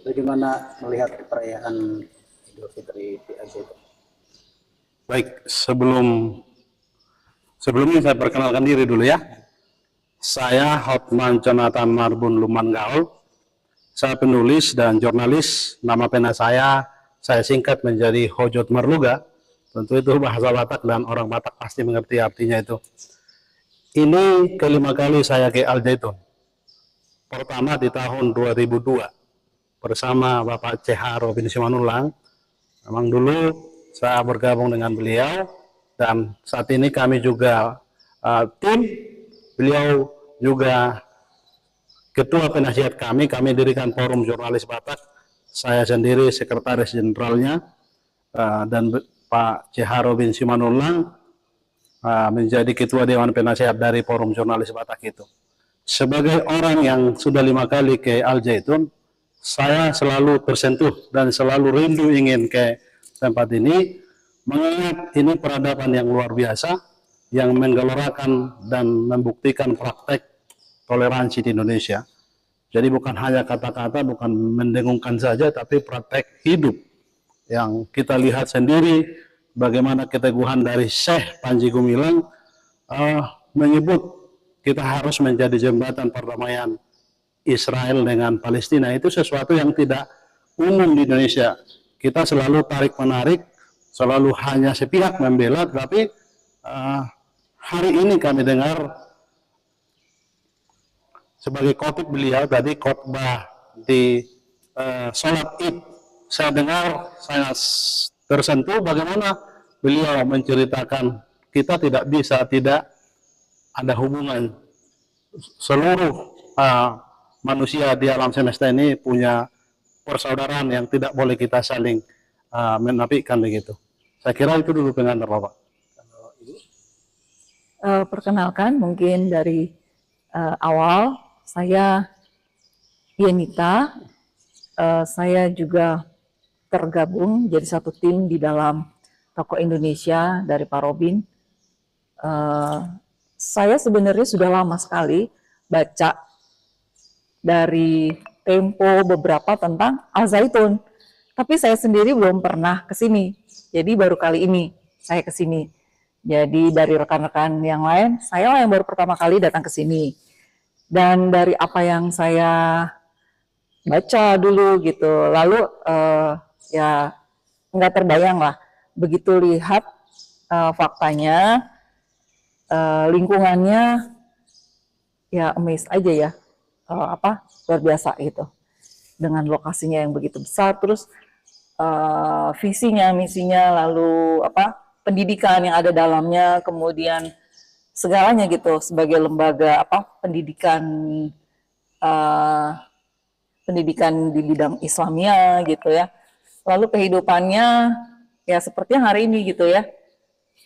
bagaimana melihat perayaan Idul Fitri di Aceh itu? Baik, sebelumnya saya perkenalkan diri dulu ya. Saya Hotman Jonathan Marbun Lumanggaol. Saya penulis dan jurnalis. Nama pena saya singkat menjadi Hojot Merluga. Tentu itu bahasa Batak dan orang Batak pasti mengerti artinya itu. Ini kelima kali saya ke Al Zaitun. Pertama di tahun 2002 bersama Bapak CH Robin Simanulang. Memang dulu saya bergabung dengan beliau dan saat ini kami juga tim, beliau juga ketua penasihat kami dirikan Forum Jurnalis Batak, saya sendiri sekretaris jenderalnya, dan Pak CH Robin Simanulang menjadi ketua Dewan Penasihat dari Forum Jurnalis Batak itu. Sebagai orang yang sudah 5 kali ke Al Zaitun, saya selalu tersentuh dan selalu rindu ingin ke tempat ini, mengingat ini peradaban yang luar biasa, yang menggelorakan dan membuktikan praktek toleransi di Indonesia. Jadi bukan hanya kata-kata, bukan mendengungkan saja, tapi praktek hidup yang kita lihat sendiri bagaimana keteguhan dari Syekh Panji Gumilang menyebut kita harus menjadi jembatan perdamaian Israel dengan Palestina. Itu sesuatu yang tidak umum di Indonesia. Kita selalu tarik-menarik, selalu hanya sepihak membela, tapi hari ini kami dengar sebagai khotib beliau tadi khotbah di sholat Id, saya dengar sangat tersentuh bagaimana beliau menceritakan kita tidak bisa tidak ada hubungan. Seluruh manusia di alam semesta ini punya persaudaraan yang tidak boleh kita saling menafikan begitu. Saya kira itu dulu pengantar Bapak. Perkenalkan mungkin dari awal, saya Yenita, saya juga tergabung jadi satu tim di dalam Tokoh Indonesia dari Pak Robin. Saya sebenarnya sudah lama sekali baca dari Tempo beberapa tentang Al Zaitun, tapi saya sendiri belum pernah ke sini. Jadi baru kali ini saya ke sini. Jadi dari rekan-rekan yang lain, saya yang baru pertama kali datang ke sini. Dan dari apa yang saya baca dulu gitu, lalu ya nggak terbayang lah. Begitu lihat faktanya, lingkungannya, ya amazed aja ya, luar biasa gitu. Dengan lokasinya yang begitu besar, terus visinya, misinya, lalu pendidikan yang ada dalamnya, kemudian segalanya gitu sebagai lembaga pendidikan di bidang Islamia gitu ya. Lalu kehidupannya ya seperti yang hari ini gitu ya.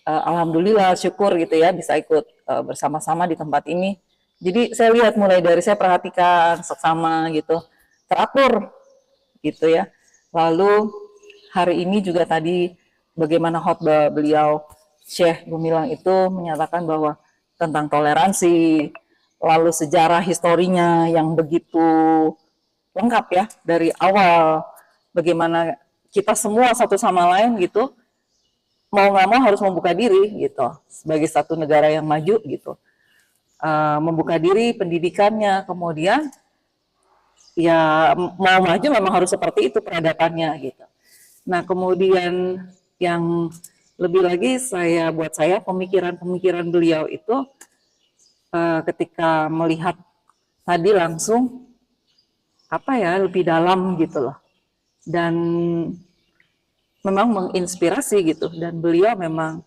Alhamdulillah syukur gitu ya bisa ikut bersama-sama di tempat ini. Jadi saya lihat mulai dari saya perhatikan seksama gitu, teratur gitu ya. Lalu hari ini juga tadi bagaimana khotbah beliau Syekh Gumilang itu menyatakan bahwa tentang toleransi, lalu sejarah historinya yang begitu lengkap ya dari awal, bagaimana kita semua satu sama lain gitu, mau nggak mau harus membuka diri gitu, sebagai satu negara yang maju gitu, membuka diri pendidikannya, kemudian ya mau maju memang harus seperti itu peradabannya gitu. Nah kemudian yang lebih lagi buat saya pemikiran beliau itu ketika melihat tadi langsung lebih dalam gitu loh, dan memang menginspirasi gitu, dan beliau memang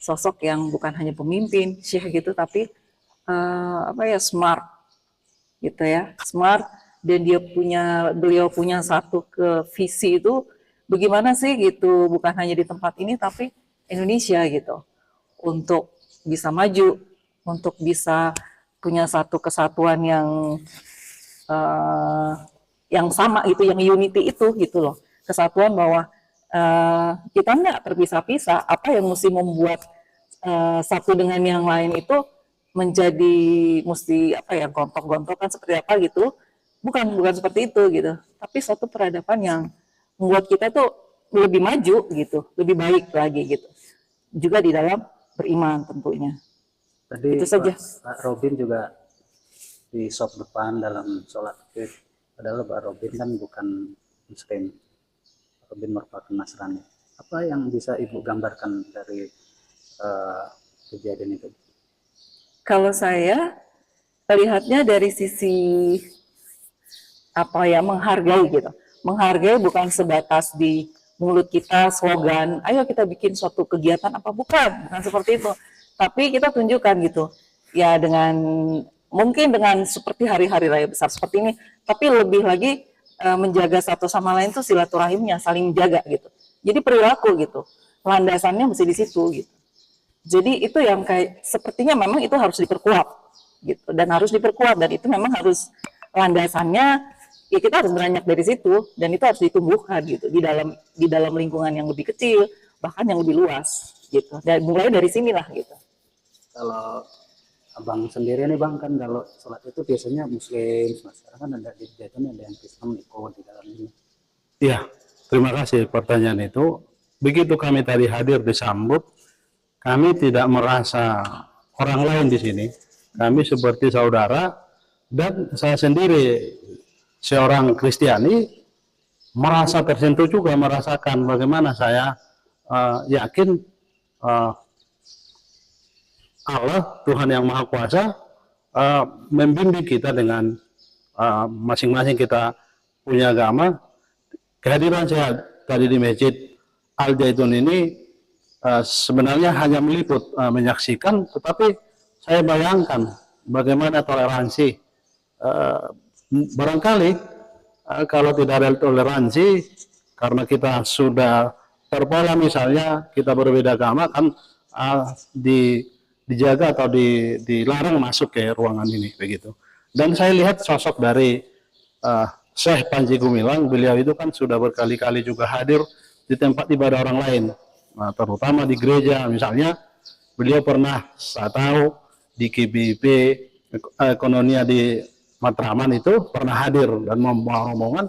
sosok yang bukan hanya pemimpin syekh gitu, tapi smart gitu ya, smart, dan beliau punya satu visi itu bagaimana sih gitu, bukan hanya di tempat ini tapi Indonesia gitu, untuk bisa maju, untuk bisa punya satu kesatuan yang sama itu, yang unity itu gitu loh, kesatuan bahwa kita nggak terpisah-pisah, apa yang mesti membuat satu dengan yang lain itu menjadi mesti gontok-gontokan seperti apa gitu, bukan seperti itu gitu, tapi suatu peradaban yang membuat kita tuh lebih maju gitu, lebih baik lagi gitu. Juga di dalam beriman tentunya. Tadi Itu saja. Pak Robin juga di sop depan dalam sholat Id. Padahal Pak Robin kan bukan Muslim. Pak Robin merupakan Nasrani. Apa yang bisa Ibu gambarkan dari kejadian itu? Kalau saya melihatnya dari sisi apa ya, menghargai gitu. Menghargai bukan sebatas di mulut kita slogan, ayo kita bikin suatu kegiatan apa, bukan seperti itu. Tapi kita tunjukkan gitu. Ya dengan mungkin dengan seperti hari-hari raya besar seperti ini, tapi lebih lagi menjaga satu sama lain tuh silaturahimnya, saling menjaga gitu. Jadi perilaku gitu. Landasannya mesti di situ gitu. Jadi itu yang kayak sepertinya memang itu harus diperkuat gitu, dan harus diperkuat, dan itu memang harus landasannya ya kita harus beranjak dari situ, dan itu harus ditumbuhkan gitu di dalam lingkungan yang lebih kecil, bahkan yang lebih luas gitu. Dan mulai dari sinilah gitu. Kalau Abang sendiri nih Bang, kan kalau sholat itu biasanya Muslim, sekarang kan ada di jatuhnya ada yang Kristen ikut di dalam ini. Iya, terima kasih pertanyaan itu. Begitu kami tadi hadir disambut, kami tidak merasa orang lain di sini. Kami seperti saudara, dan saya sendiri seorang Kristiani merasa tersentuh juga, merasakan bagaimana saya yakin Allah Tuhan yang Maha Kuasa membimbing kita dengan masing-masing kita punya agama. Kehadiran saya tadi di Masjid Al Zaitun ini sebenarnya hanya meliput, menyaksikan, tetapi saya bayangkan bagaimana toleransi. Barangkali kalau tidak ada toleransi, karena kita sudah terpola misalnya kita berbeda agama kan dijaga atau dilarang masuk ke ruangan ini begitu. Dan saya lihat sosok dari Syekh Panji Gumilang, beliau itu kan sudah berkali-kali juga hadir di tempat ibadah orang lain. Nah, terutama di gereja misalnya, beliau pernah, saya tahu, di KBP Ekononia di Matraman itu pernah hadir dan membawa rombongan.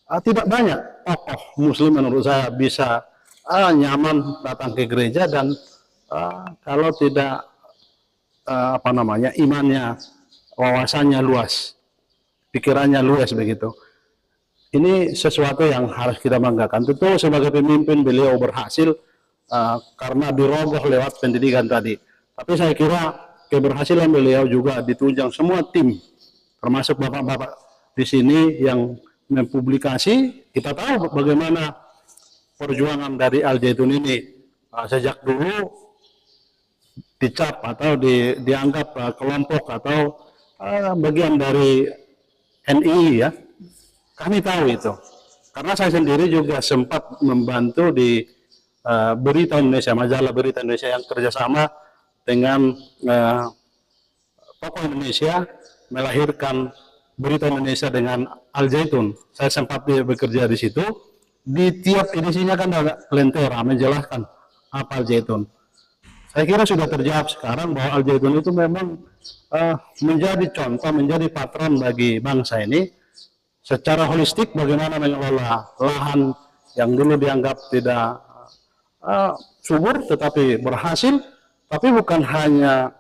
Tidak banyak tokoh muslim menurut saya bisa nyaman datang ke gereja, dan kalau tidak imannya, wawasannya luas, pikirannya luas begitu. Ini sesuatu yang harus kita banggakan. Tentu sebagai pemimpin beliau berhasil karena dirogoh lewat pendidikan tadi. Tapi saya kira keberhasilan beliau juga ditunjang semua tim, termasuk bapak-bapak di sini yang mempublikasi. Kita tahu bagaimana perjuangan dari Al Zaitun ini sejak dulu dicap atau dianggap kelompok atau bagian dari NII ya. Kami tahu itu. Karena saya sendiri juga sempat membantu di Berita Indonesia, majalah Berita Indonesia yang kerjasama dengan tokoh Indonesia melahirkan Berita Indonesia dengan Al Zaitun. Saya sempat bekerja di situ. Di tiap edisinya kan ada lentera menjelaskan apa Al Zaitun. Saya kira sudah terjawab sekarang bahwa Al Zaitun itu memang menjadi contoh, menjadi patron bagi bangsa ini secara holistik bagaimana mengelola lahan yang dulu dianggap tidak subur tetapi berhasil, tapi bukan hanya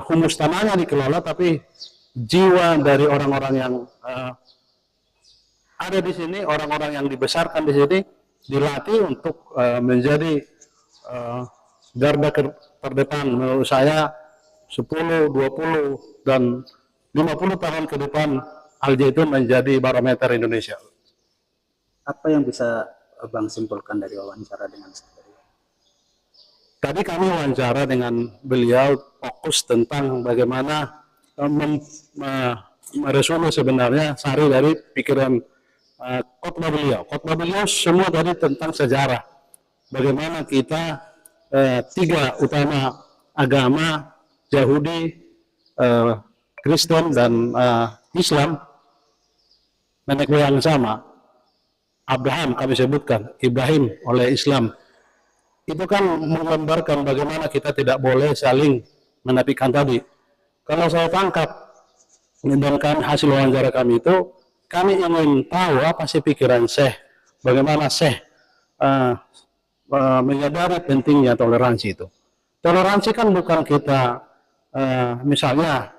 humus tanahnya dikelola, tapi jiwa dari orang-orang yang ada di sini, orang-orang yang dibesarkan di sini dilatih untuk menjadi garda terdepan. Menurut saya 10, 20 dan 50 tahun ke depan Al Zaitun menjadi barometer Indonesia. Apa yang bisa Abang simpulkan dari wawancara dengan beliau? Tadi kami wawancara dengan beliau fokus tentang bagaimana meresumi sebenarnya sari dari pikiran khotbah beliau. Khotbah beliau semua tadi tentang sejarah. Bagaimana kita tiga utama agama, Yahudi, Kristen, dan Islam, nenek moyang sama. Abraham kami sebutkan, Ibrahim oleh Islam. Itu kan menggambarkan bagaimana kita tidak boleh saling menafikan tadi. Kalau saya tangkap, dan hasil wawancara kami itu, kami ingin tahu apa sih pikiran Syekh, bagaimana Syekh menyadari pentingnya toleransi itu. Toleransi kan bukan kita misalnya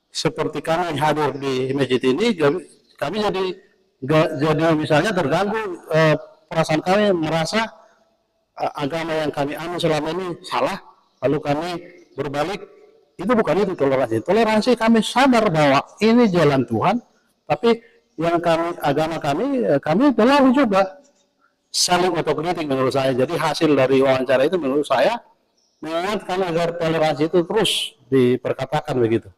seperti kami hadir di masjid ini, kami jadi misalnya terganggu perasaan kami merasa agama yang kami anu selama ini salah, lalu kami berbalik. Itu bukan itu toleransi. Toleransi kami sadar bahwa ini jalan Tuhan, tapi yang agama kami terlalu juga saling otokritik menurut saya. Jadi hasil dari wawancara itu menurut saya mengingatkan agar toleransi itu terus diperkatakan begitu.